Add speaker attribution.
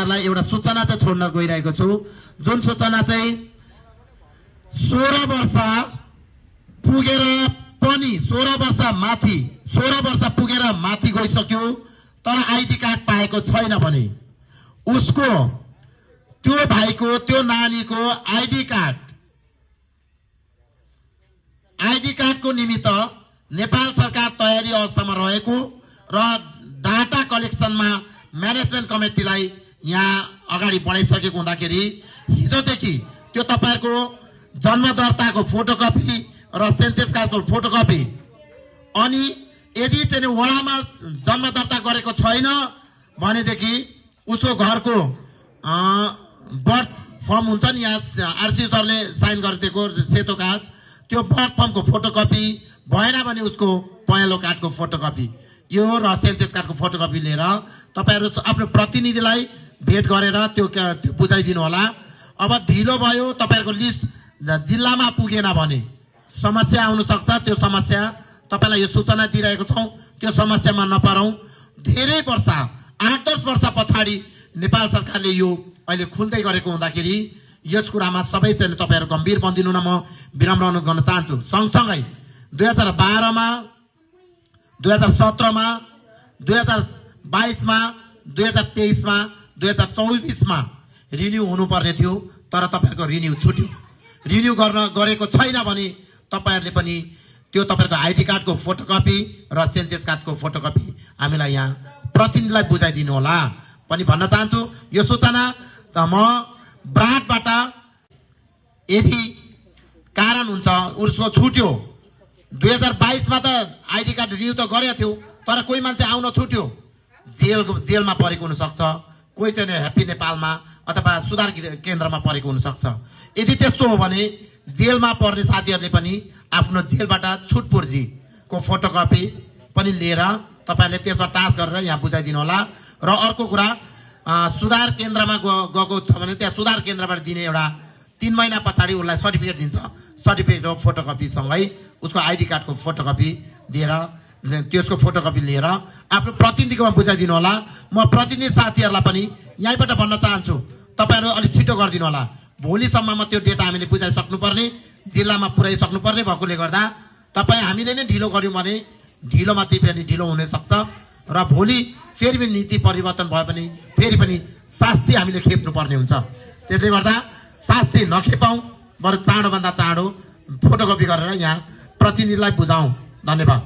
Speaker 1: तपाईँहरूलाई एउटा सूचना चाहिँ छोड्न गइरहेको छु। जुन सूचना चाहिँ 16 वर्ष पुगेर पनि 16 वर्ष पुगेर माथि गइसक्यो तर आइडी कार्ड पाएको छैन भने उसको त्यो भाइको त्यो नानीको आइडी कार्डको निमित्त नेपाल सरकार तयारी अवस्थामा रहेको र डाटा कलेक्सनमा म्यानेजमेन्ट कमिटीलाई यहाँ अगाडि बढाइसकेको हुँदाखेरि हिजोदेखि त्यो तपाईहरुको जन्म दर्ताको फोटोकपी र सेन्सस कार्डको फोटोकपी अनि यदि चाहिँ वडामा जन्म दर्ता गरेको छैन भनेदेखि उसको घरको बर्थ फर्म हुन्छ नि यहाँ आरसी सरले साइन गरिदिएको सेतो कागज त्यो बर्थ फर्मको फोटोकपी भएन भने उसको पहेँलो कार्डको फोटोकपी यो र सेन्सस कार्डको फोटोकपी लिएर तपाईहरु आफ्नो प्रतिनिधिलाई भेट गरेर त्यो बुझाइदिनु होला। अब ढिलो भयो तपाईहरुको लिस्ट जिल्लामा पुगेन भने समस्या आउन सक्छ। त्यो समस्या तपाईलाई यो सूचना दिइरहेको छौं। त्यो समस्यामा नपरौं। धेरै वर्ष 8-10 वर्ष पछाडी नेपाल सरकारले यो अहिले खुल्दै गरेको हुँदाखेरि यस कुरामा सबै चाहिँ तपाईहरु गम्भीर बन्दिनु न म विनम्र अनुरोध गर्न चाहन्छु। सँगसँगै 2012 मा 2017 मा 2022 मा 2023 मा 2024 मा रिन्यू हुनुपर्ने थियो तर तपाईहरुको रिन्यू छुट्यो। रिन्यू गरेको छैन भने तपाईहरुले पनि त्यो तपाईहरुको आइडी कार्डको फोटोकपी र सेन्सस कार्डको फोटोकपी हामीलाई यहाँ प्रतिनिधिलाई बुझाइदिनु होला पनि भन्न चाहन्छु। यो सूचना म ब्राडबाट यदि कारण हुन्छ उसको छुट्यो 2022 मा त आइडी कार्ड रिन्यू त गरेको थियो तर कोही मान्छे आउन छुट्यो जेलमा परेको हुन सक्छ कोही चाहिँ ह्याप्पी नेपालमा अथवा सुधार केन्द्रमा परेको हुन सक्छ। यदि त्यस्तो हो भने जेलमा पर्ने साथीहरुले पनि आफ्नो जेलबाट छुटपुर्जीको फोटोकपी पनि लिएर तपाईहरुले त्यसमा टाच गरेर यहाँ बुझाइदिनु होला। र अर्को कुरा सुधार केन्द्रमा गएको छ भने त्यहाँ सुधार केन्द्रबाट दिने एउटा 3 महिना पछाडी उसलाई सर्टिफिकेट दिन्छ। सर्टिफिकेटको फोटोकपी सँगै उसको आइडी कार्डको फोटोकपी दिएर त्यसको फोटोकपी लिएर आफ्नो प्रतिनिधिकोमा बुझाइदिनु होला। म प्रतिनिधि साथीहरुलाई पनि यहीँबाट भन्न चाहन्छु तपाईहरु अलि छिटो गरिदिनु होला। भोलिसम्ममा त्यो डेटा हामीले बुझाइसक्नुपर्ने जिल्लामा पुर्याइसक्नुपर्ने भएकोले गर्दा तपाई हामीले नै ढिलो गर्यौं भने ढिलोमाथि फेरि ढिलो हुन सक्छ र भोलि फेरि पनि नीति परिवर्तन भयो भने फेरि पनि शास्ति हामीले खेप्नु पर्ने हुन्छ। त्यसले गर्दा शास्ति नखेपौं बरु चाँडो भन्दा चाँडो फोटोकपी गरेर यहाँ प्रतिनिधिलाई बुझाउँ। धन्यवाद।